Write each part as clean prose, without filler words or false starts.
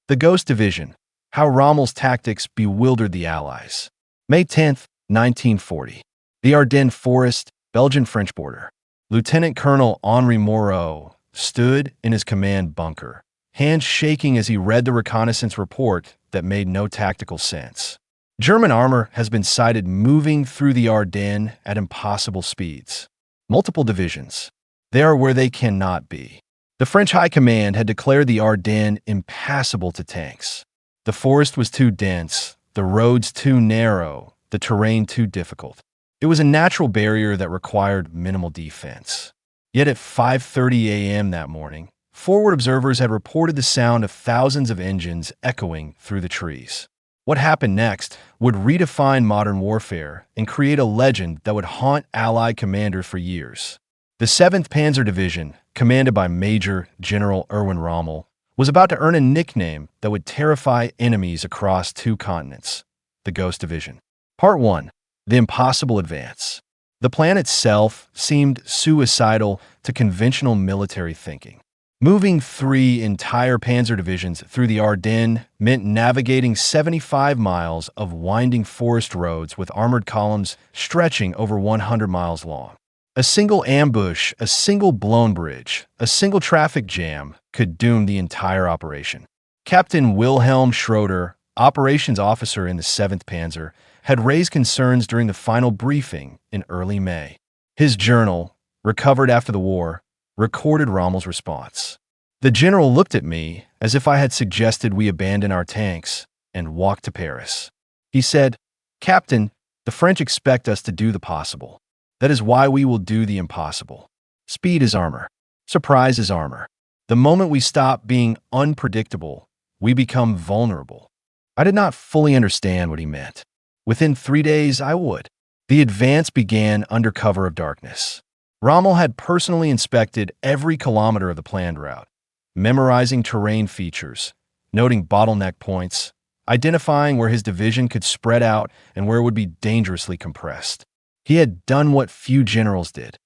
The Ghost Division. How Rommel's tactics bewildered the Allies. May 10, 1940. The Ardennes Forest, Belgian-French border. Lieutenant Colonel Henri Moreau stood in his command bunker, hands shaking as he read the reconnaissance report that made no tactical sense. German armor has been sighted moving through the Ardennes at impossible speeds. Multiple divisions. They are where they cannot be. The French High Command had declared the Ardennes impassable to tanks. The forest was too dense, the roads too narrow, the terrain too difficult. It was a natural barrier that required minimal defense. Yet at 5:30 a.m. that morning, forward observers had reported the sound of thousands of engines echoing through the trees. What happened next would redefine modern warfare and create a legend that would haunt Allied commanders for years. The 7th Panzer Division, commanded by Major General Erwin Rommel, was about to earn a nickname that would terrify enemies across 2 continents, the Ghost Division. Part 1. The Impossible Advance. The plan itself seemed suicidal to conventional military thinking. Moving 3 entire panzer divisions through the Ardennes meant navigating 75 miles of winding forest roads with armored columns stretching over 100 miles long. A single ambush, a single blown bridge, a single traffic jam could doom the entire operation. Captain Wilhelm Schroeder, operations officer in the 7th Panzer, had raised concerns during the final briefing in early May. His journal, recovered after the war, recorded Rommel's response. The general looked at me as if I had suggested we abandon our tanks and walk to Paris. He said, "Captain, the French expect us to do the possible. That is why we will do the impossible. Speed is armor. Surprise is armor. The moment we stop being unpredictable, we become vulnerable." I did not fully understand what he meant. Within 3 days, I would. The advance began under cover of darkness. Rommel had personally inspected every kilometer of the planned route, memorizing terrain features, noting bottleneck points, identifying where his division could spread out and where it would be dangerously compressed. He had done what few generals did.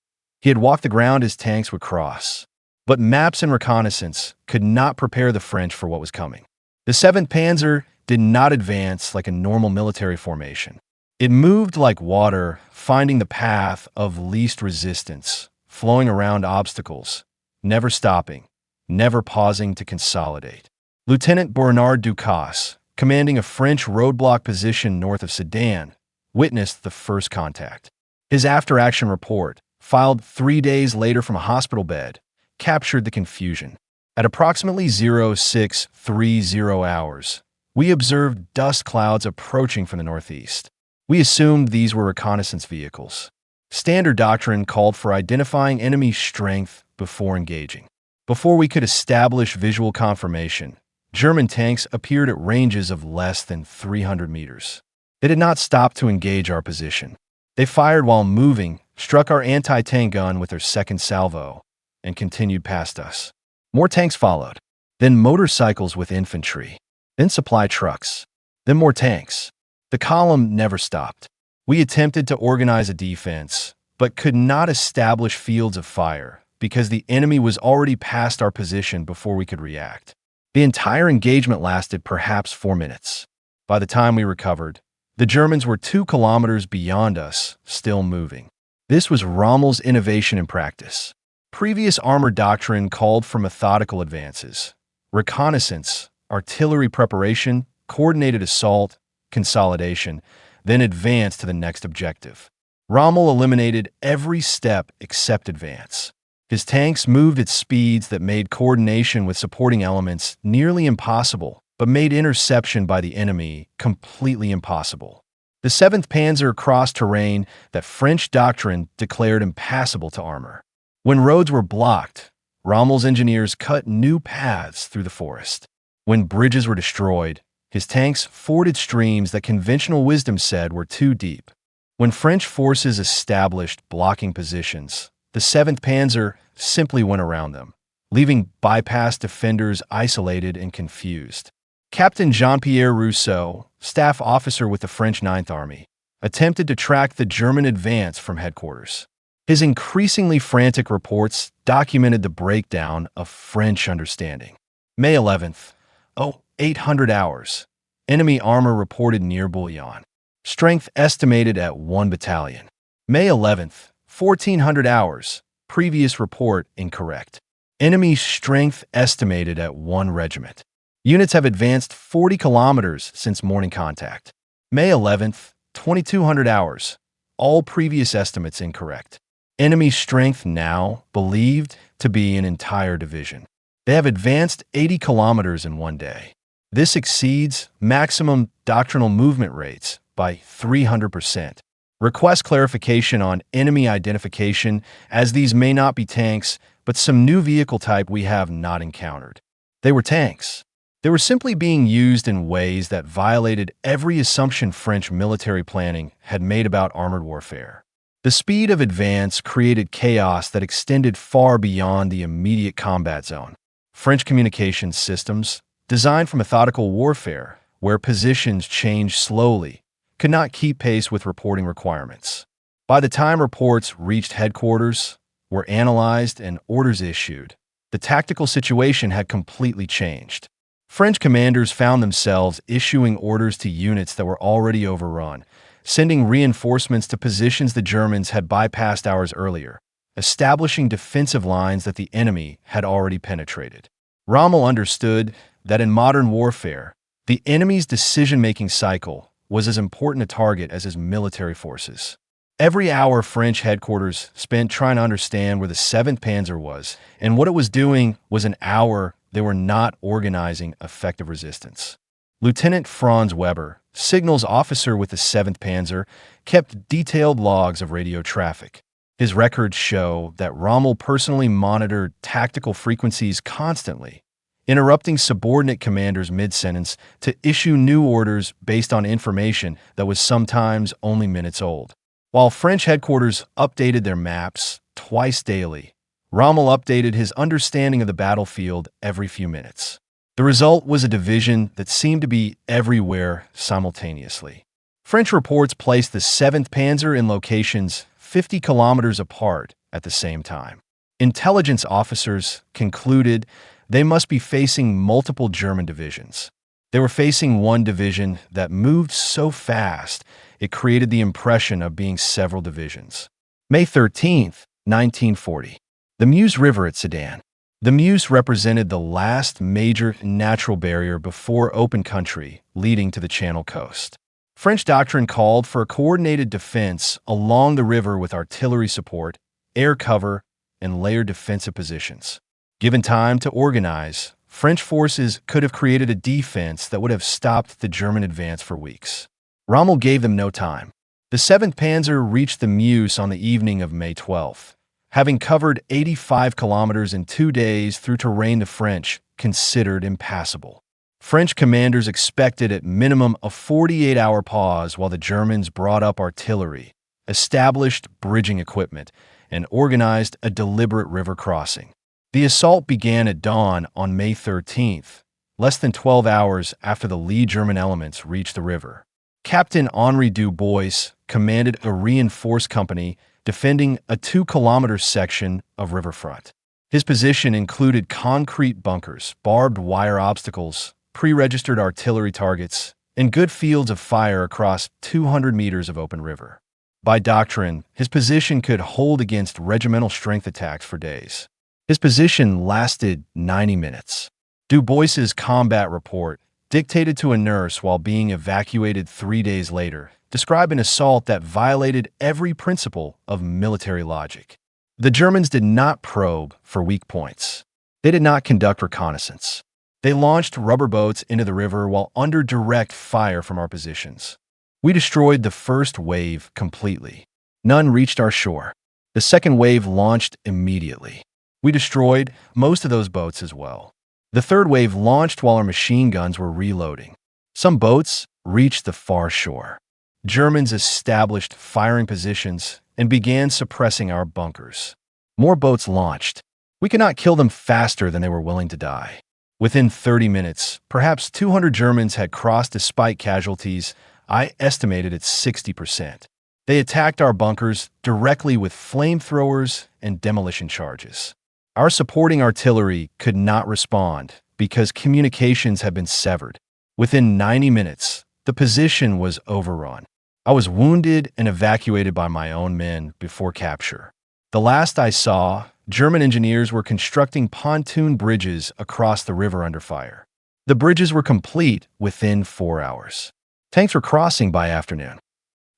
He had walked the ground his tanks would cross. But maps and reconnaissance could not prepare the French for what was coming. The 7th Panzer did not advance like a normal military formation. It moved like water, finding the path of least resistance, flowing around obstacles, never stopping, never pausing to consolidate. Lieutenant Bernard Ducasse, commanding a French roadblock position north of Sedan, witnessed the first contact. His after-action report, filed 3 days later from a hospital bed, captured the confusion. At approximately 0630 hours, we observed dust clouds approaching from the northeast. We assumed these were reconnaissance vehicles. Standard doctrine called for identifying enemy strength before engaging. Before we could establish visual confirmation, German tanks appeared at ranges of less than 300 meters. They did not stop to engage our position. They fired while moving, struck our anti-tank gun with their second salvo, and continued past us. More tanks followed, then motorcycles with infantry, then supply trucks, then more tanks. The column never stopped. We attempted to organize a defense, but could not establish fields of fire because the enemy was already past our position before we could react. The entire engagement lasted perhaps 4 minutes. By the time we recovered, the Germans were 2 kilometers beyond us, still moving. This was Rommel's innovation in practice. Previous armor doctrine called for methodical advances, reconnaissance, artillery preparation, coordinated assault, consolidation, then advance to the next objective. Rommel eliminated every step except advance. His tanks moved at speeds that made coordination with supporting elements nearly impossible, but made interception by the enemy completely impossible. The 7th Panzer crossed terrain that French doctrine declared impassable to armor. When roads were blocked, Rommel's engineers cut new paths through the forest. When bridges were destroyed, his tanks forded streams that conventional wisdom said were too deep. When French forces established blocking positions, the 7th Panzer simply went around them, leaving bypass defenders isolated and confused. Captain Jean-Pierre Rousseau, staff officer with the French 9th Army, attempted to track the German advance from headquarters. His increasingly frantic reports documented the breakdown of French understanding. May 11th. "Oh, 800 hours. Enemy armor reported near Bullion. Strength estimated at 1 battalion. May 11th, 1400 hours. Previous report incorrect. Enemy strength estimated at 1 regiment. Units have advanced 40 kilometers since morning contact. May 11th, 2200 hours. All previous estimates incorrect. Enemy strength now believed to be an entire division. They have advanced 80 kilometers in 1 day. This exceeds maximum doctrinal movement rates by 300%. Request clarification on enemy identification, as these may not be tanks, but some new vehicle type we have not encountered. They were tanks. They were simply being used in ways that violated every assumption French military planning had made about armored warfare. The speed of advance created chaos that extended far beyond the immediate combat zone. French communications systems, designed for methodical warfare, where positions change slowly, could not keep pace with reporting requirements. By the time reports reached headquarters, were analyzed, and orders issued, the tactical situation had completely changed. French commanders found themselves issuing orders to units that were already overrun, sending reinforcements to positions the Germans had bypassed hours earlier, establishing defensive lines that the enemy had already penetrated. Rommel understood that in modern warfare, the enemy's decision-making cycle was as important a target as his military forces. Every hour French headquarters spent trying to understand where the 7th Panzer was and what it was doing was an hour they were not organizing effective resistance. Lieutenant Franz Weber, signals officer with the 7th Panzer, kept detailed logs of radio traffic. His records show that Rommel personally monitored tactical frequencies constantly, interrupting subordinate commanders mid-sentence to issue new orders based on information that was sometimes only minutes old. While French headquarters updated their maps twice daily, Rommel updated his understanding of the battlefield every few minutes. The result was a division that seemed to be everywhere simultaneously. French reports placed the 7th Panzer in locations 50 kilometers apart at the same time. Intelligence officers concluded they must be facing multiple German divisions. They were facing one division that moved so fast it created the impression of being several divisions. May 13th, 1940. The Meuse River at Sedan. The Meuse represented the last major natural barrier before open country leading to the Channel coast. French doctrine called for a coordinated defense along the river with artillery support, air cover, and layered defensive positions. Given time to organize, French forces could have created a defense that would have stopped the German advance for weeks. Rommel gave them no time. The 7th Panzer reached the Meuse on the evening of May 12th, having covered 85 kilometers in 2 days through terrain the French considered impassable. French commanders expected at minimum a 48-hour pause while the Germans brought up artillery, established bridging equipment, and organized a deliberate river crossing. The assault began at dawn on May 13th, less than 12 hours after the lead German elements reached the river. Captain Henri Du Bois commanded a reinforced company defending a 2-kilometer section of riverfront. His position included concrete bunkers, barbed wire obstacles, pre-registered artillery targets, and good fields of fire across 200 meters of open river. By doctrine, his position could hold against regimental strength attacks for days. His position lasted 90 minutes. Du Bois's combat report, dictated to a nurse while being evacuated 3 days later, described an assault that violated every principle of military logic. The Germans did not probe for weak points. They did not conduct reconnaissance. They launched rubber boats into the river while under direct fire from our positions. We destroyed the first wave completely. None reached our shore. The second wave launched immediately. We destroyed most of those boats as well. The third wave launched while our machine guns were reloading. Some boats reached the far shore. Germans established firing positions and began suppressing our bunkers. More boats launched. We could not kill them faster than they were willing to die. Within 30 minutes, perhaps 200 Germans had crossed despite casualties. I estimated at 60%. They attacked our bunkers directly with flamethrowers and demolition charges. Our supporting artillery could not respond, because communications had been severed. Within 90 minutes, the position was overrun. I was wounded and evacuated by my own men before capture. The last I saw, German engineers were constructing pontoon bridges across the river under fire. The bridges were complete within 4 hours. Tanks were crossing by afternoon.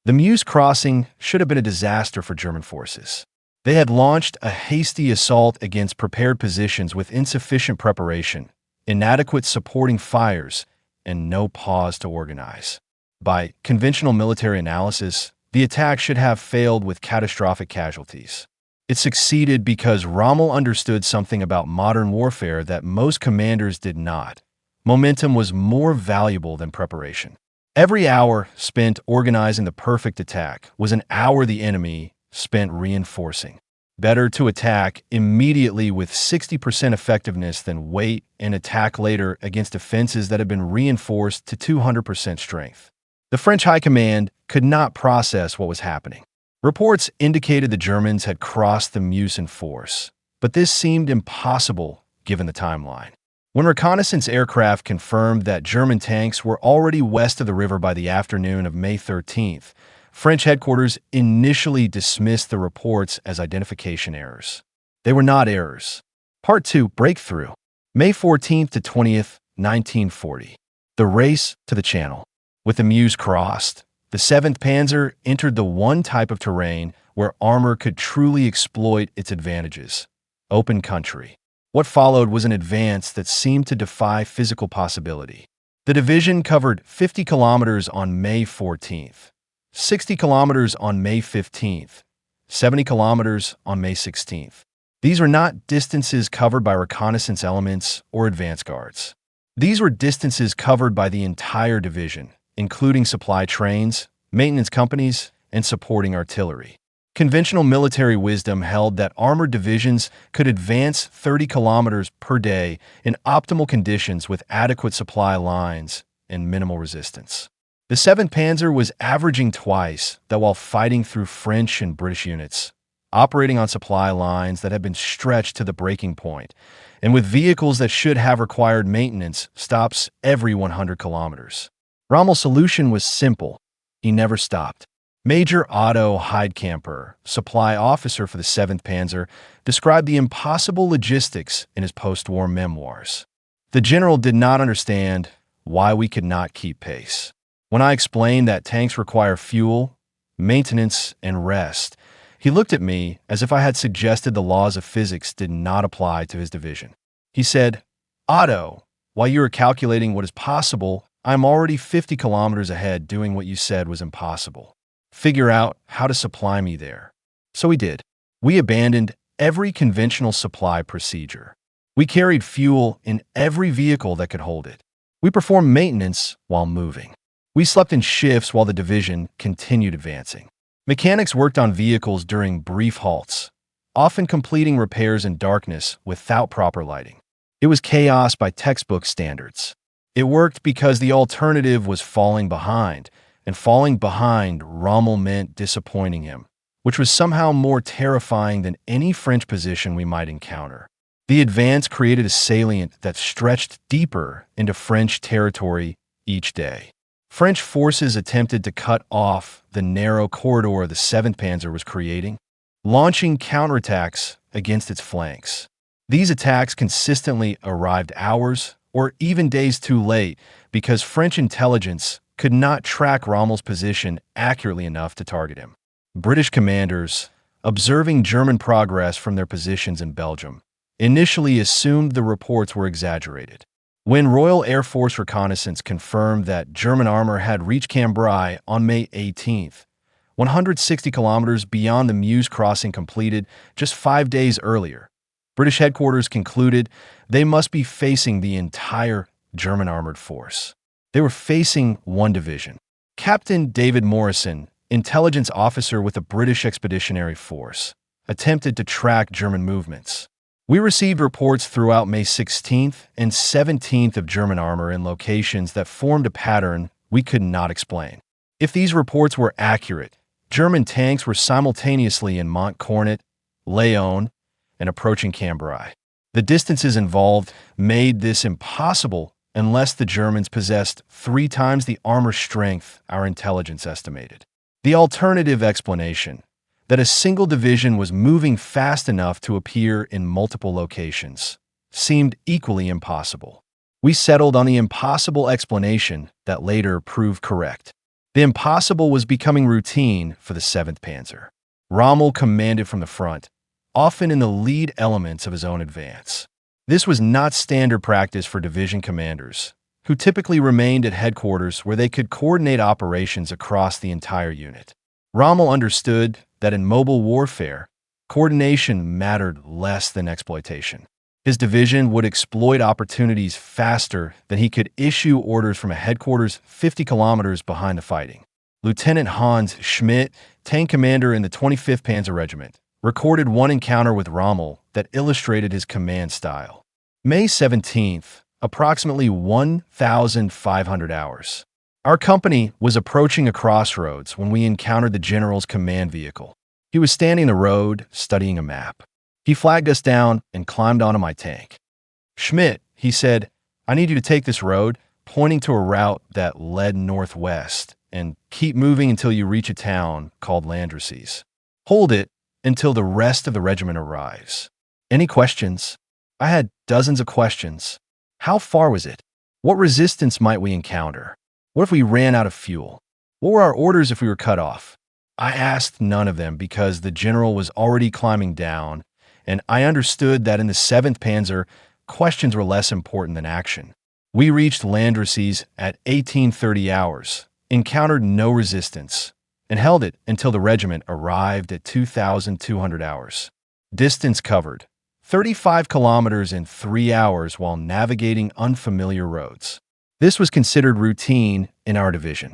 The Meuse crossing should have been a disaster for German forces. They had launched a hasty assault against prepared positions with insufficient preparation, inadequate supporting fires, and no pause to organize. By conventional military analysis, the attack should have failed with catastrophic casualties. It succeeded because Rommel understood something about modern warfare that most commanders did not. Momentum was more valuable than preparation. Every hour spent organizing the perfect attack was an hour the enemy spent reinforcing. Better to attack immediately with 60% effectiveness than wait and attack later against defenses that had been reinforced to 200% strength. The French High Command could not process what was happening. Reports indicated the Germans had crossed the Meuse in force, but this seemed impossible given the timeline. When reconnaissance aircraft confirmed that German tanks were already west of the river by the afternoon of May 13th, French headquarters initially dismissed the reports as identification errors. They were not errors. Part 2, Breakthrough. May 14th to 20th, 1940. The race to the Channel. With the Meuse crossed, the 7th Panzer entered the one type of terrain where armor could truly exploit its advantages: open country. What followed was an advance that seemed to defy physical possibility. The division covered 50 kilometers on May 14th, 60 kilometers on May 15th, 70 kilometers on May 16th. These were not distances covered by reconnaissance elements or advance guards. These were distances covered by the entire division, including supply trains, maintenance companies, and supporting artillery. Conventional military wisdom held that armored divisions could advance 30 kilometers per day in optimal conditions with adequate supply lines and minimal resistance. The 7th Panzer was averaging twice that while fighting through French and British units, operating on supply lines that had been stretched to the breaking point, and with vehicles that should have required maintenance stops every 100 kilometers. Rommel's solution was simple. He never stopped. Major Otto Heidkamper, supply officer for the 7th Panzer, described the impossible logistics in his post-war memoirs. The general did not understand why we could not keep pace. When I explained that tanks require fuel, maintenance, and rest, he looked at me as if I had suggested the laws of physics did not apply to his division. He said, "Otto, while you are calculating what is possible, I'm already 50 kilometers ahead doing what you said was impossible. Figure out how to supply me there." So we did. We abandoned every conventional supply procedure. We carried fuel in every vehicle that could hold it. We performed maintenance while moving. We slept in shifts while the division continued advancing. Mechanics worked on vehicles during brief halts, often completing repairs in darkness without proper lighting. It was chaos by textbook standards. It worked because the alternative was falling behind, and falling behind Rommel meant disappointing him, which was somehow more terrifying than any French position we might encounter. The advance created a salient that stretched deeper into French territory each day. French forces attempted to cut off the narrow corridor the 7th Panzer was creating, launching counterattacks against its flanks. These attacks consistently arrived hours or even days too late because French intelligence could not track Rommel's position accurately enough to target him. British commanders, observing German progress from their positions in Belgium, initially assumed the reports were exaggerated. When Royal Air Force reconnaissance confirmed that German armor had reached Cambrai on May 18th, 160 kilometers beyond the Meuse crossing completed just 5 days earlier, British headquarters concluded they must be facing the entire German armored force. They were facing one division. Captain David Morrison, intelligence officer with the British Expeditionary Force, attempted to track German movements. We received reports throughout May 16th and 17th of German armor in locations that formed a pattern we could not explain. If these reports were accurate, German tanks were simultaneously in Mont Cornet, Laon, and approaching Cambrai. The distances involved made this impossible unless the Germans possessed 3 times the armor strength our intelligence estimated. The alternative explanation, that a single division was moving fast enough to appear in multiple locations, seemed equally impossible. We settled on the impossible explanation that later proved correct. The impossible was becoming routine for the 7th Panzer. Rommel commanded from the front, often in the lead elements of his own advance. This was not standard practice for division commanders, who typically remained at headquarters where they could coordinate operations across the entire unit. Rommel understood that in mobile warfare, coordination mattered less than exploitation. His division would exploit opportunities faster than he could issue orders from a headquarters 50 kilometers behind the fighting. Lieutenant Hans Schmidt, tank commander in the 25th Panzer Regiment, recorded one encounter with Rommel that illustrated his command style. May 17th, approximately 1,500 hours. Our company was approaching a crossroads when we encountered the general's command vehicle. He was standing in the road, studying a map. He flagged us down and climbed onto my tank. "Schmidt," he said, "I need you to take this road," pointing to a route that led northwest, "and keep moving until you reach a town called Landrecies. Hold it until the rest of the regiment arrives." Any questions? I had dozens of questions. How far was it? What resistance might we encounter? What if we ran out of fuel? What were our orders if we were cut off? I asked none of them because the general was already climbing down, and I understood that in the 7th Panzer, questions were less important than action. We reached Landrecies at 1830 hours, encountered no resistance, and held it until the regiment arrived at 2,200 hours. Distance covered: 35 kilometers in 3 hours while navigating unfamiliar roads. This was considered routine in our division.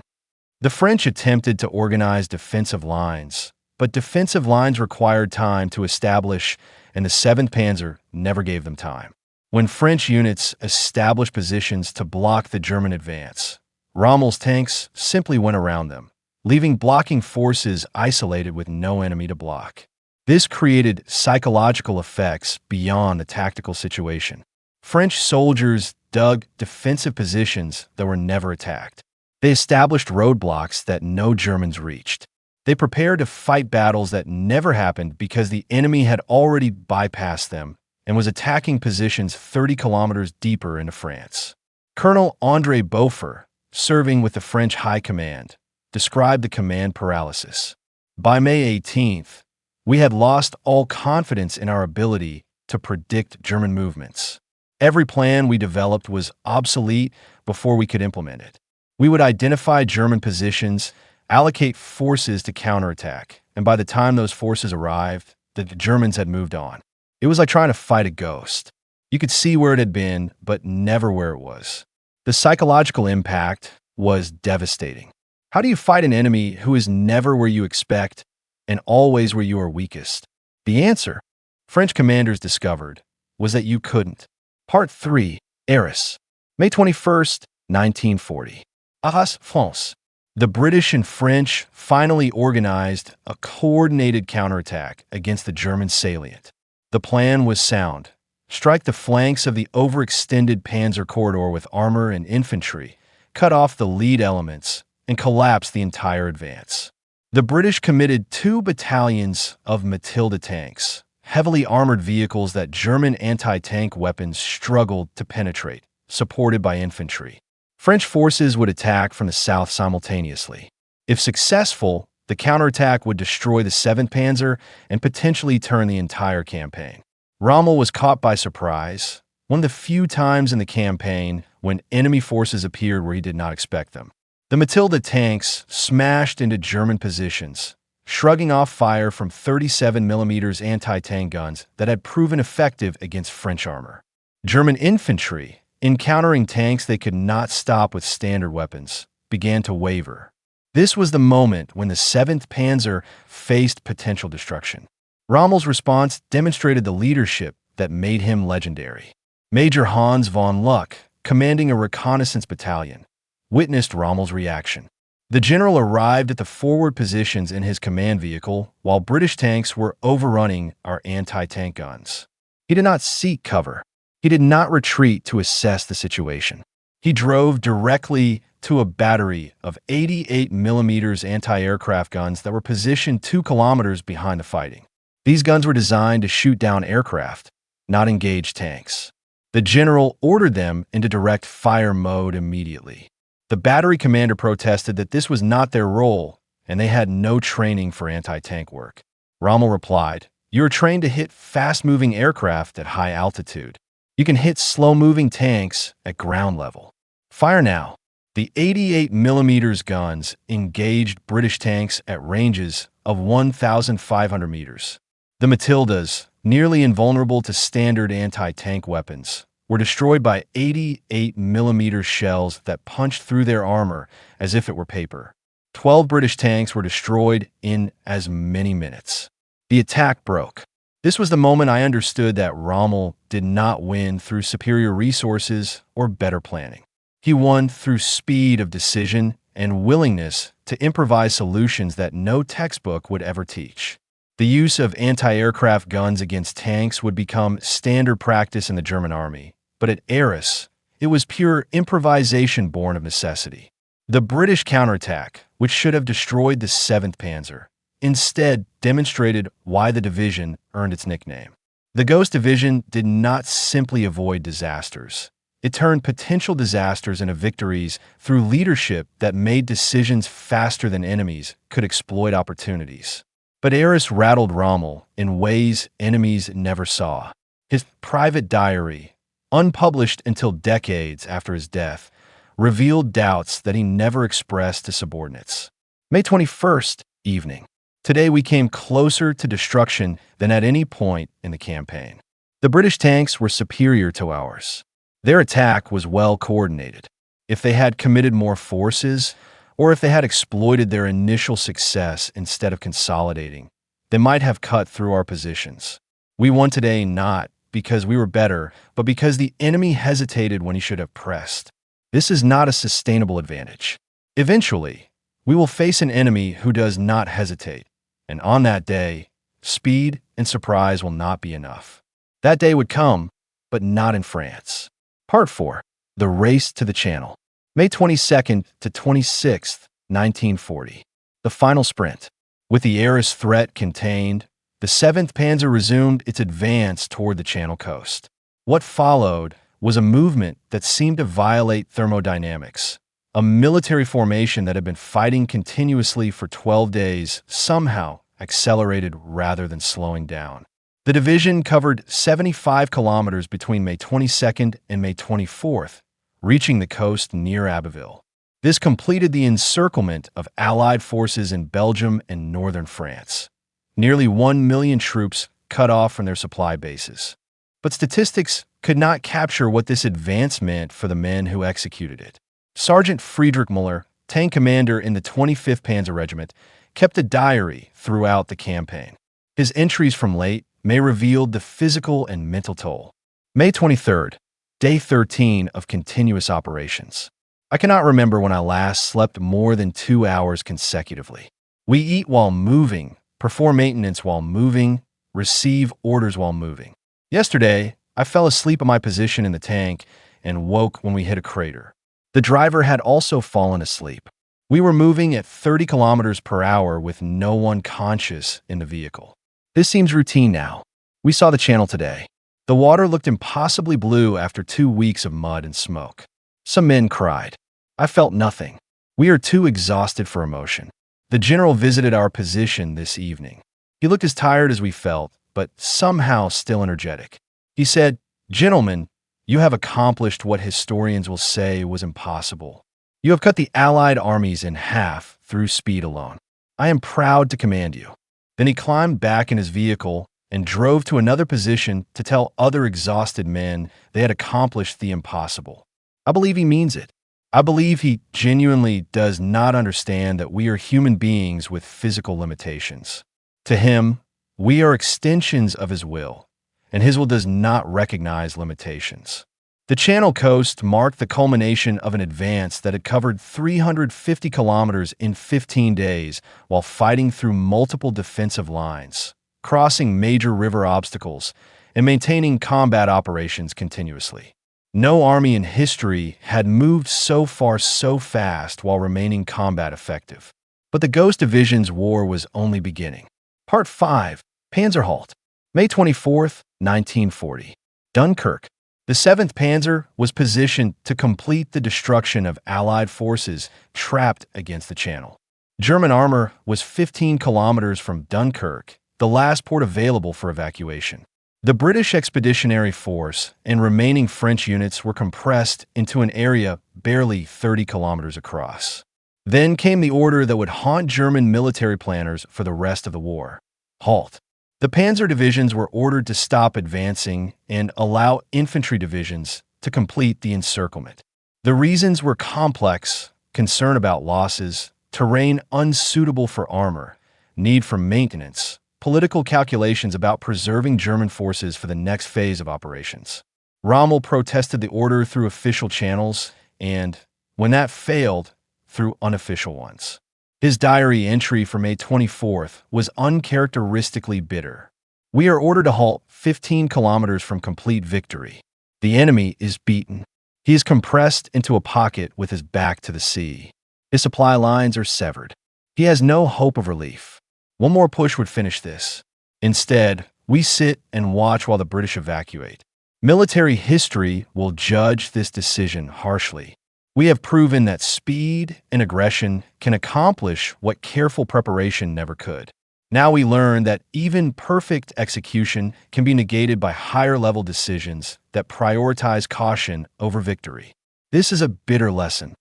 The French attempted to organize defensive lines, but defensive lines required time to establish, and the 7th Panzer never gave them time. When French units established positions to block the German advance, Rommel's tanks simply went around them, leaving blocking forces isolated with no enemy to block. This created psychological effects beyond the tactical situation. French soldiers dug defensive positions that were never attacked. They established roadblocks that no Germans reached. They prepared to fight battles that never happened because the enemy had already bypassed them and was attacking positions 30 kilometers deeper into France. Colonel André Beaufort, serving with the French High Command, described the command paralysis. By May 18th, we had lost all confidence in our ability to predict German movements. Every plan we developed was obsolete before we could implement it. We would identify German positions, allocate forces to counterattack, and by the time those forces arrived, the Germans had moved on. It was like trying to fight a ghost. You could see where it had been, but never where it was. The psychological impact was devastating. How do you fight an enemy who is never where you expect and always where you are weakest? The answer, French commanders discovered, was that you couldn't. Part 3, Arras, May 21st, 1940. Arras, France. The British and French finally organized a coordinated counterattack against the German salient. The plan was sound: strike the flanks of the overextended Panzer corridor with armor and infantry, cut off the lead elements, and collapse the entire advance. The British committed 2 battalions of Matilda tanks, heavily armored vehicles that German anti-tank weapons struggled to penetrate, supported by infantry. French forces would attack from the south simultaneously. If successful, the counterattack would destroy the 7th Panzer and potentially turn the entire campaign. Rommel was caught by surprise, one of the few times in the campaign when enemy forces appeared where he did not expect them. The Matilda tanks smashed into German positions, shrugging off fire from 37mm anti-tank guns that had proven effective against French armor. German infantry, encountering tanks they could not stop with standard weapons, began to waver. This was the moment when the 7th Panzer faced potential destruction. Rommel's response demonstrated the leadership that made him legendary. Major Hans von Luck, commanding a reconnaissance battalion, witnessed Rommel's reaction. The general arrived at the forward positions in his command vehicle while British tanks were overrunning our anti-tank guns. He did not seek cover. He did not retreat to assess the situation. He drove directly to a battery of 88mm anti-aircraft guns that were positioned 2 kilometers behind the fighting. These guns were designed to shoot down aircraft, not engage tanks. The general ordered them into direct fire mode immediately. The battery commander protested that this was not their role, and they had no training for anti-tank work. Rommel replied, "You are trained to hit fast-moving aircraft at high altitude. You can hit slow-moving tanks at ground level. Fire now." The 88mm guns engaged British tanks at ranges of 1,500 meters. The Matildas, nearly invulnerable to standard anti-tank weapons, were destroyed by 88mm shells that punched through their armor as if it were paper. 12 British tanks were destroyed in as many minutes. The attack broke. This was the moment I understood that Rommel did not win through superior resources or better planning. He won through speed of decision and willingness to improvise solutions that no textbook would ever teach. The use of anti-aircraft guns against tanks would become standard practice in the German army, but at Arras, it was pure improvisation born of necessity. The British counterattack, which should have destroyed the 7th Panzer, instead demonstrated why the division earned its nickname. The Ghost Division did not simply avoid disasters. It turned potential disasters into victories through leadership that made decisions faster than enemies could exploit opportunities. But Arras rattled Rommel in ways enemies never saw. His private diary, unpublished until decades after his death, revealed doubts that he never expressed to subordinates. May 21st, evening. Today we came closer to destruction than at any point in the campaign. The British tanks were superior to ours. Their attack was well coordinated. If they had committed more forces, or if they had exploited their initial success instead of consolidating, they might have cut through our positions. We won today not because we were better, but because the enemy hesitated when he should have pressed. This is not a sustainable advantage. Eventually, we will face an enemy who does not hesitate, and on that day, speed and surprise will not be enough. That day would come, but not in France. Part 4. The Race to the Channel. May 22nd to 26th, 1940. The final sprint. With the Arras threat contained, the 7th Panzer resumed its advance toward the Channel coast. What followed was a movement that seemed to violate thermodynamics. A military formation that had been fighting continuously for 12 days somehow accelerated rather than slowing down. The division covered 75 kilometers between May 22nd and May 24th, reaching the coast near Abbeville. This completed the encirclement of Allied forces in Belgium and northern France. Nearly 1 million troops cut off from their supply bases. But statistics could not capture what this advance meant for the men who executed it. Sergeant Friedrich Müller, tank commander in the 25th Panzer Regiment, kept a diary throughout the campaign. His entries from late May revealed the physical and mental toll. May 23rd, day 13 of continuous operations. I cannot remember when I last slept more than 2 hours consecutively. We eat while moving, perform maintenance while moving, receive orders while moving. Yesterday, I fell asleep in my position in the tank and woke when we hit a crater. The driver had also fallen asleep. We were moving at 30 kilometers per hour with no one conscious in the vehicle. This seems routine now. We saw the channel today. The water looked impossibly blue after 2 weeks of mud and smoke. Some men cried. I felt nothing. We are too exhausted for emotion. The general visited our position this evening. He looked as tired as we felt, but somehow still energetic. He said, "Gentlemen, you have accomplished what historians will say was impossible. You have cut the Allied armies in half through speed alone. I am proud to command you." Then he climbed back in his vehicle and drove to another position to tell other exhausted men they had accomplished the impossible. I believe he means it. I believe he genuinely does not understand that we are human beings with physical limitations. To him, we are extensions of his will, and his will does not recognize limitations. The Channel coast marked the culmination of an advance that had covered 350 kilometers in 15 days while fighting through multiple defensive lines, crossing major river obstacles, and maintaining combat operations continuously. No army in history had moved so far so fast while remaining combat effective. But the Ghost Division's war was only beginning. Part 5. Panzerhalte. May 24th, 1940. Dunkirk. The 7th Panzer was positioned to complete the destruction of Allied forces trapped against the Channel. German armor was 15 kilometers from Dunkirk, the last port available for evacuation. The British Expeditionary Force and remaining French units were compressed into an area barely 30 kilometers across. Then came the order that would haunt German military planners for the rest of the war. Halt. The panzer divisions were ordered to stop advancing and allow infantry divisions to complete the encirclement. The reasons were complex: concern about losses, terrain unsuitable for armor, need for maintenance, political calculations about preserving German forces for the next phase of operations. Rommel protested the order through official channels and, when that failed, through unofficial ones. His diary entry for May 24th was uncharacteristically bitter. "We are ordered to halt 15 kilometers from complete victory. The enemy is beaten. He is compressed into a pocket with his back to the sea. His supply lines are severed. He has no hope of relief. One more push would finish this. Instead, we sit and watch while the British evacuate. Military history will judge this decision harshly. We have proven that speed and aggression can accomplish what careful preparation never could. Now we learn that even perfect execution can be negated by higher-level decisions that prioritize caution over victory. This is a bitter lesson.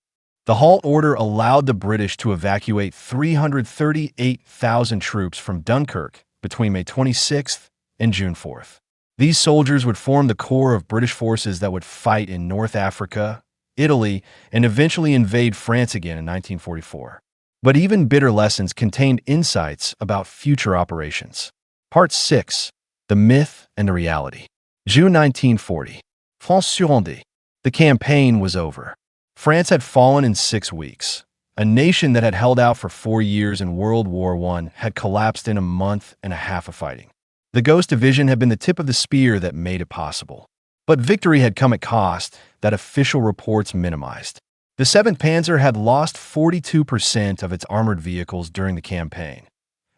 The halt order allowed the British to evacuate 338,000 troops from Dunkirk between May 26th and June 4th. These soldiers would form the core of British forces that would fight in North Africa, Italy, and eventually invade France again in 1944. But even bitter lessons contained insights about future operations. Part 6. The Myth and the Reality. June 1940. France-Surendée. The campaign was over. France had fallen in 6 weeks. A nation that had held out for 4 years in World War I had collapsed in a month and a half of fighting. The Ghost Division had been the tip of the spear that made it possible. But victory had come at cost that official reports minimized. The 7th Panzer had lost 42% of its armored vehicles during the campaign,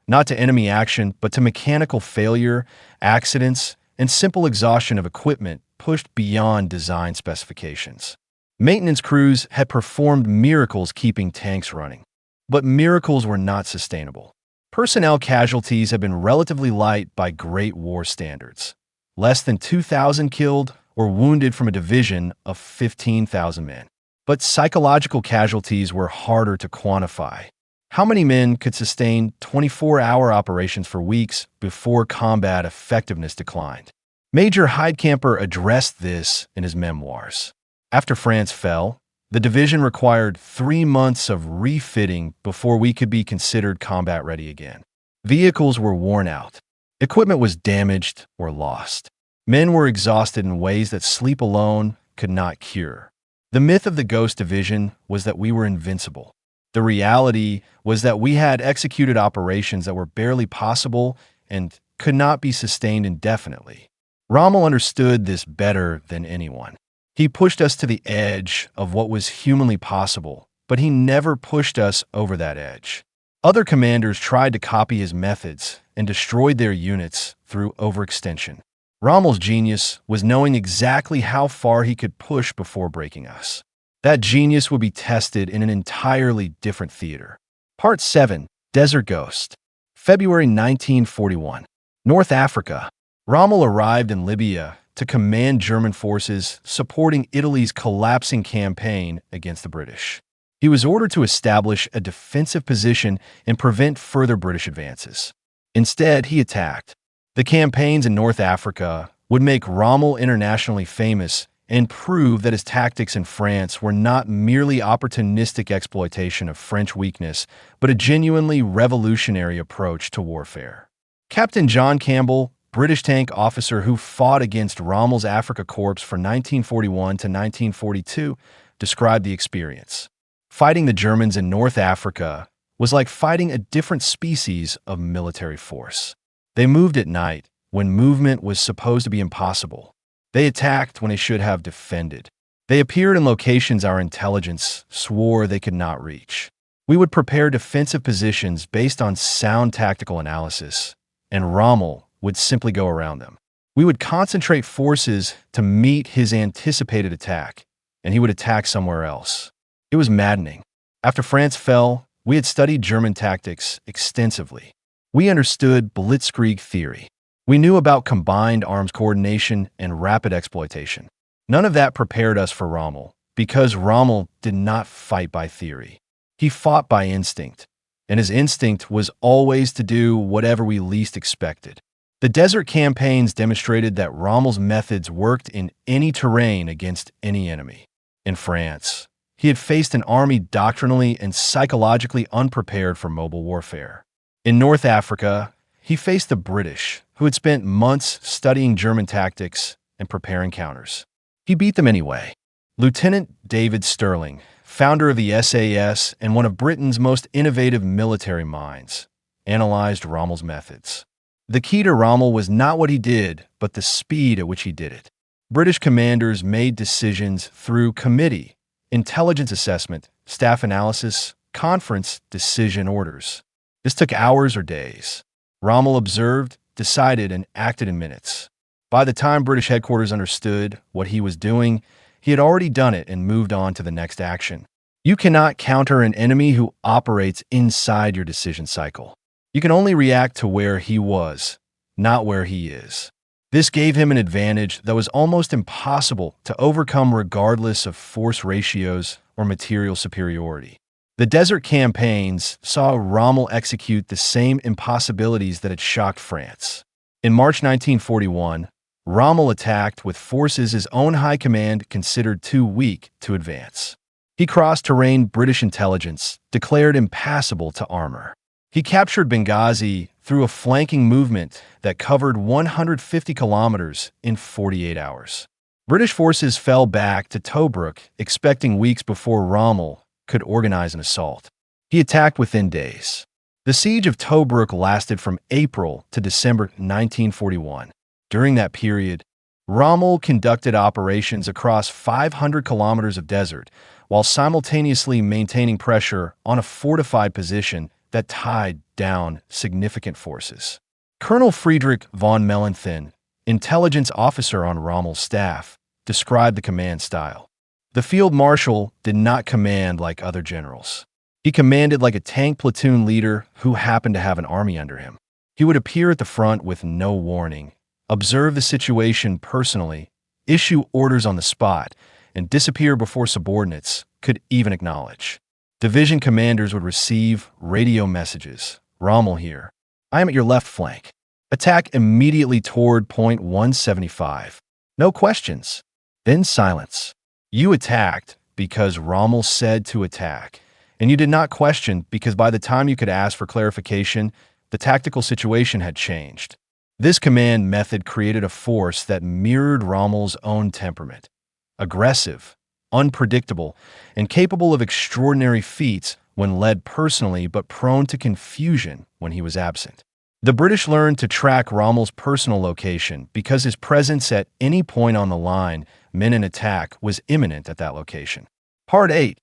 not to enemy action, but to mechanical failure, accidents, and simple exhaustion of equipment pushed beyond design specifications. Maintenance crews had performed miracles keeping tanks running, but miracles were not sustainable. Personnel casualties had been relatively light by Great War standards. Less than 2,000 killed or wounded from a division of 15,000 men. But psychological casualties were harder to quantify. How many men could sustain 24-hour operations for weeks before combat effectiveness declined? Major Heidkamper addressed this in his memoirs. After France fell, the division required 3 months of refitting before we could be considered combat-ready again. Vehicles were worn out. Equipment was damaged or lost. Men were exhausted in ways that sleep alone could not cure. The myth of the Ghost Division was that we were invincible. The reality was that we had executed operations that were barely possible and could not be sustained indefinitely. Rommel understood this better than anyone. He pushed us to the edge of what was humanly possible, but he never pushed us over that edge. Other commanders tried to copy his methods and destroyed their units through overextension. Rommel's genius was knowing exactly how far he could push before breaking us. That genius would be tested in an entirely different theater. Part 7. Desert Ghost. February 1941. North Africa. Rommel arrived in Libya to command German forces supporting Italy's collapsing campaign against the British. He was ordered to establish a defensive position and prevent further British advances. Instead, he attacked. The campaigns in North Africa would make Rommel internationally famous and prove that his tactics in France were not merely opportunistic exploitation of French weakness, but a genuinely revolutionary approach to warfare. Captain John Campbell, British tank officer who fought against Rommel's Afrika Korps from 1941 to 1942, described the experience. Fighting the Germans in North Africa was like fighting a different species of military force. They moved at night, when movement was supposed to be impossible. They attacked when they should have defended. They appeared in locations our intelligence swore they could not reach. We would prepare defensive positions based on sound tactical analysis, and Rommel would simply go around them. We would concentrate forces to meet his anticipated attack, and he would attack somewhere else. It was maddening. After France fell, we had studied German tactics extensively. We understood blitzkrieg theory. We knew about combined arms coordination and rapid exploitation. None of that prepared us for Rommel, because Rommel did not fight by theory. He fought by instinct, and his instinct was always to do whatever we least expected. The desert campaigns demonstrated that Rommel's methods worked in any terrain against any enemy. In France, he had faced an army doctrinally and psychologically unprepared for mobile warfare. In North Africa, he faced the British, who had spent months studying German tactics and preparing counters. He beat them anyway. Lieutenant David Stirling, founder of the SAS and one of Britain's most innovative military minds, analyzed Rommel's methods. The key to Rommel was not what he did, but the speed at which he did it. British commanders made decisions through committee, intelligence assessment, staff analysis, conference, decision orders. This took hours or days. Rommel observed, decided, and acted in minutes. By the time British headquarters understood what he was doing, he had already done it and moved on to the next action. You cannot counter an enemy who operates inside your decision cycle. You can only react to where he was, not where he is. This gave him an advantage that was almost impossible to overcome regardless of force ratios or material superiority. The desert campaigns saw Rommel execute the same impossibilities that had shocked France. In March 1941, Rommel attacked with forces his own high command considered too weak to advance. He crossed terrain British intelligence declared impassable to armor. He captured Benghazi through a flanking movement that covered 150 kilometers in 48 hours. British forces fell back to Tobruk, expecting weeks before Rommel could organize an assault. He attacked within days. The siege of Tobruk lasted from April to December 1941. During that period, Rommel conducted operations across 500 kilometers of desert while simultaneously maintaining pressure on a fortified position that tied down significant forces. Colonel Friedrich von Mellenthin, intelligence officer on Rommel's staff, described the command style. The field marshal did not command like other generals. He commanded like a tank platoon leader who happened to have an army under him. He would appear at the front with no warning, observe the situation personally, issue orders on the spot, and disappear before subordinates could even acknowledge. Division commanders would receive radio messages. Rommel here. I am at your left flank. Attack immediately toward point 175. No questions. Then silence. You attacked because Rommel said to attack, and you did not question because by the time you could ask for clarification, the tactical situation had changed. This command method created a force that mirrored Rommel's own temperament. Aggressive, unpredictable, and capable of extraordinary feats when led personally but prone to confusion when he was absent. The British learned to track Rommel's personal location because his presence at any point on the line meant an attack was imminent at that location. Part 8.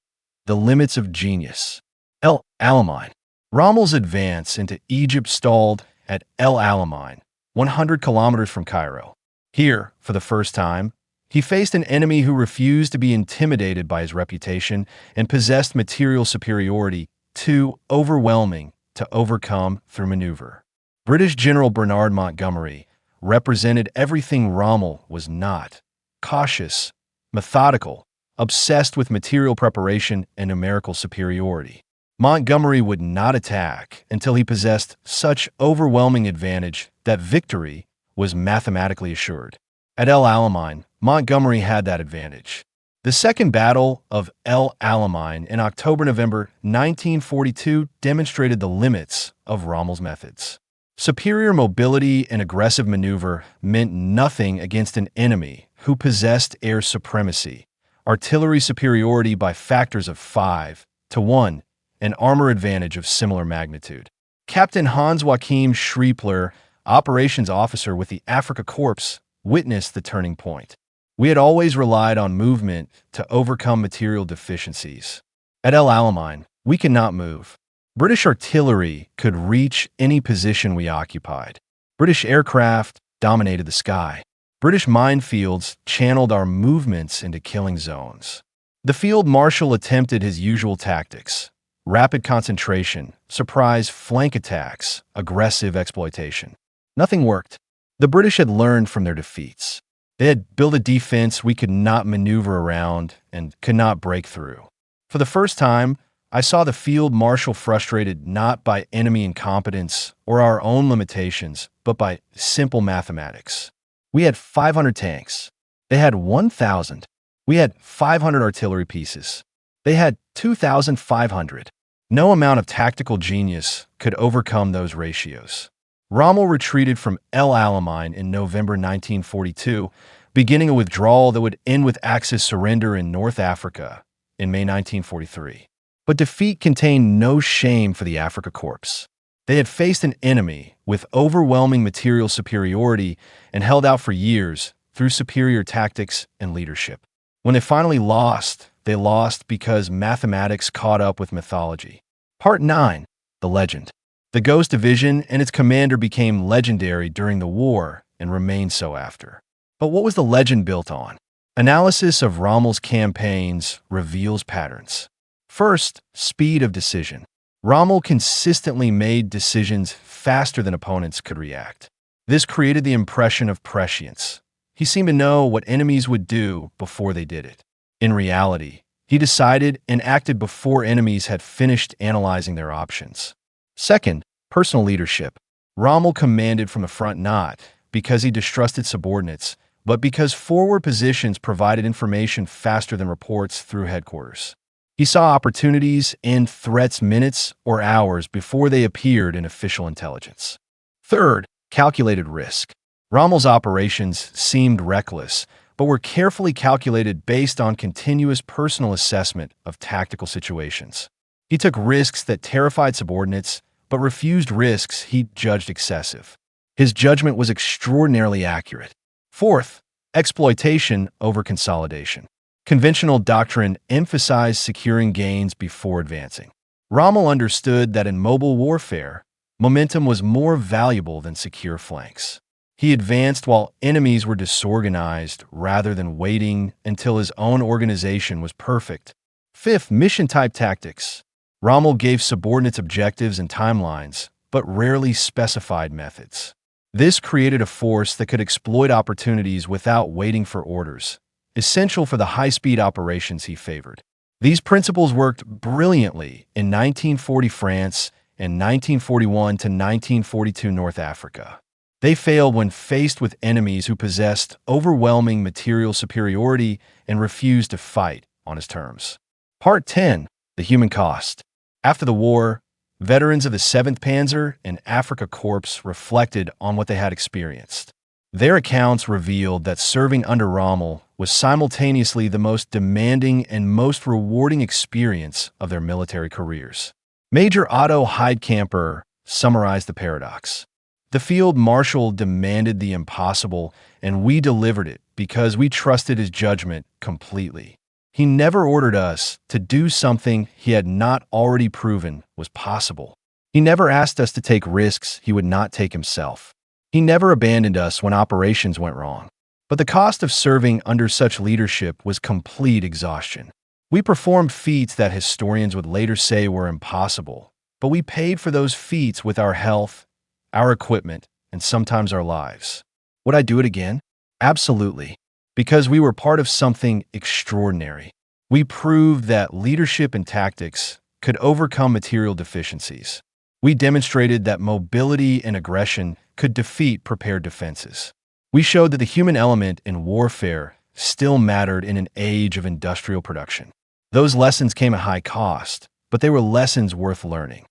The Limits of Genius. El Alamein. Rommel's advance into Egypt stalled at El Alamein, 100 kilometers from Cairo. Here, for the first time, he faced an enemy who refused to be intimidated by his reputation and possessed material superiority too overwhelming to overcome through maneuver. British General Bernard Montgomery represented everything Rommel was not: cautious, methodical, obsessed with material preparation and numerical superiority. Montgomery would not attack until he possessed such overwhelming advantage that victory was mathematically assured. At El Alamein, Montgomery had that advantage. The Second Battle of El Alamein in October-November 1942 demonstrated the limits of Rommel's methods. Superior mobility and aggressive maneuver meant nothing against an enemy who possessed air supremacy, artillery superiority by factors of 5 to 1, and armor advantage of similar magnitude. Captain Hans Joachim Schriepler operations officer with the Africa Corps, witnessed the turning point. We had always relied on movement to overcome material deficiencies. At El Alamein, we could not move. British artillery could reach any position we occupied. British aircraft dominated the sky. British minefields channeled our movements into killing zones. The field marshal attempted his usual tactics: rapid concentration, surprise flank attacks, aggressive exploitation. Nothing worked. The British had learned from their defeats. They had built a defense we could not maneuver around and could not break through. For the first time, I saw the field marshal frustrated not by enemy incompetence or our own limitations, but by simple mathematics. We had 500 tanks. They had 1,000. We had 500 artillery pieces. They had 2,500. No amount of tactical genius could overcome those ratios. Rommel retreated from El Alamein in November 1942, beginning a withdrawal that would end with Axis surrender in North Africa in May 1943. But defeat contained no shame for the Africa Corps. They had faced an enemy with overwhelming material superiority and held out for years through superior tactics and leadership. When they finally lost, they lost because mathematics caught up with mythology. Part 9. The Legend. The Ghost Division and its commander became legendary during the war and remained so after. But what was the legend built on? Analysis of Rommel's campaigns reveals patterns. First, speed of decision. Rommel consistently made decisions faster than opponents could react. This created the impression of prescience. He seemed to know what enemies would do before they did it. In reality, he decided and acted before enemies had finished analyzing their options. Second, personal leadership. Rommel commanded from the front not because he distrusted subordinates, but because forward positions provided information faster than reports through headquarters. He saw opportunities and threats minutes or hours before they appeared in official intelligence. Third, calculated risk. Rommel's operations seemed reckless, but were carefully calculated based on continuous personal assessment of tactical situations. He took risks that terrified subordinates, but refused risks he judged excessive. His judgment was extraordinarily accurate. Fourth, exploitation over consolidation. Conventional doctrine emphasized securing gains before advancing. Rommel understood that in mobile warfare, momentum was more valuable than secure flanks. He advanced while enemies were disorganized rather than waiting until his own organization was perfect. Fifth, mission-type tactics. Rommel gave subordinates objectives and timelines, but rarely specified methods. This created a force that could exploit opportunities without waiting for orders, essential for the high-speed operations he favored. These principles worked brilliantly in 1940 France and 1941 to 1942 North Africa. They failed when faced with enemies who possessed overwhelming material superiority and refused to fight on his terms. Part 10. The Human Cost. After the war, veterans of the 7th Panzer and Africa Corps reflected on what they had experienced. Their accounts revealed that serving under Rommel was simultaneously the most demanding and most rewarding experience of their military careers. Major Otto Heidkamper summarized the paradox. The field marshal demanded the impossible, and we delivered it because we trusted his judgment completely. He never ordered us to do something he had not already proven was possible. He never asked us to take risks he would not take himself. He never abandoned us when operations went wrong. But the cost of serving under such leadership was complete exhaustion. We performed feats that historians would later say were impossible, but we paid for those feats with our health, our equipment, and sometimes our lives. Would I do it again? Absolutely, because we were part of something extraordinary. We proved that leadership and tactics could overcome material deficiencies. We demonstrated that mobility and aggression could defeat prepared defenses. We showed that the human element in warfare still mattered in an age of industrial production. Those lessons came at high cost, but they were lessons worth learning.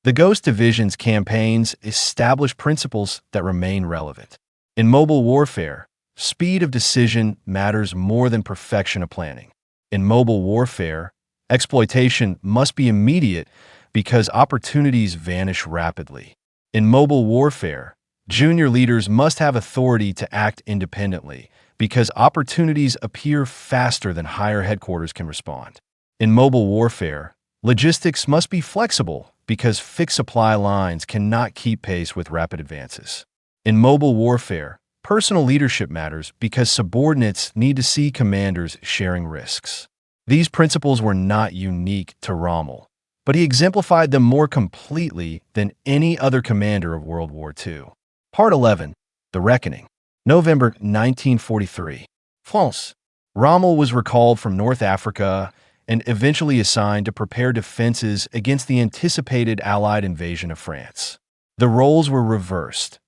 The Ghost Division's campaigns established principles that remain relevant. In mobile warfare, speed of decision matters more than perfection of planning. In mobile warfare, exploitation must be immediate because opportunities vanish rapidly. In mobile warfare, Junior leaders must have authority to act independently because opportunities appear faster than higher headquarters can respond. In mobile warfare, logistics must be flexible because fixed supply lines cannot keep pace with rapid advances. In mobile warfare, personal leadership matters because subordinates need to see commanders sharing risks. These principles were not unique to Rommel, but he exemplified them more completely than any other commander of World War II. Part 11. The Reckoning. November 1943. France. Rommel was recalled from North Africa and eventually assigned to prepare defenses against the anticipated Allied invasion of France. The roles were reversed.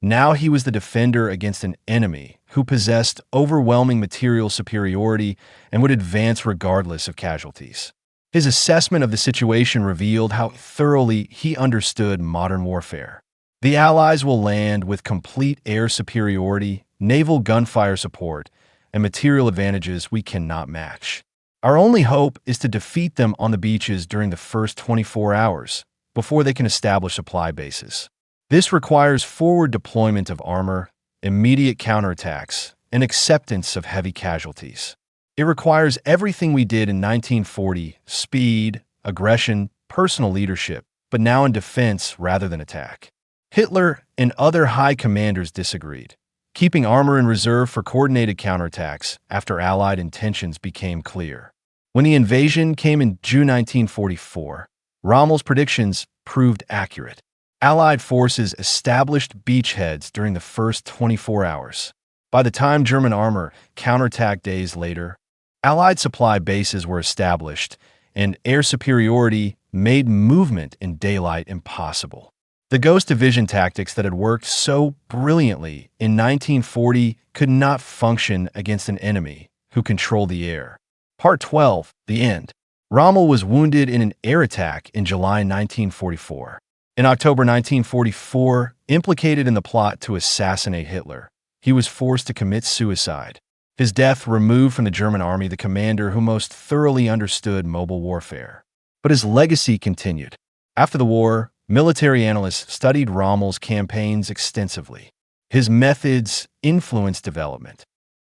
Now he was the defender against an enemy who possessed overwhelming material superiority and would advance regardless of casualties. His assessment of the situation revealed how thoroughly he understood modern warfare. The Allies will land with complete air superiority, naval gunfire support, and material advantages we cannot match. Our only hope is to defeat them on the beaches during the first 24 hours, before they can establish supply bases. This requires forward deployment of armor, immediate counterattacks, and acceptance of heavy casualties. It requires everything we did in 1940: speed, aggression, personal leadership, but now in defense rather than attack. Hitler and other high commanders disagreed, keeping armor in reserve for coordinated counterattacks after Allied intentions became clear. When the invasion came in June 1944, Rommel's predictions proved accurate. Allied forces established beachheads during the first 24 hours. By the time German armor counterattacked days later, Allied supply bases were established, and air superiority made movement in daylight impossible. The Ghost Division tactics that had worked so brilliantly in 1940 could not function against an enemy who controlled the air. Part 12. The End. Rommel was wounded in an air attack in July 1944. In October 1944, implicated in the plot to assassinate Hitler, he was forced to commit suicide. His death removed from the German army the commander who most thoroughly understood mobile warfare. But his legacy continued. After the war, military analysts studied Rommel's campaigns extensively. His methods influenced development,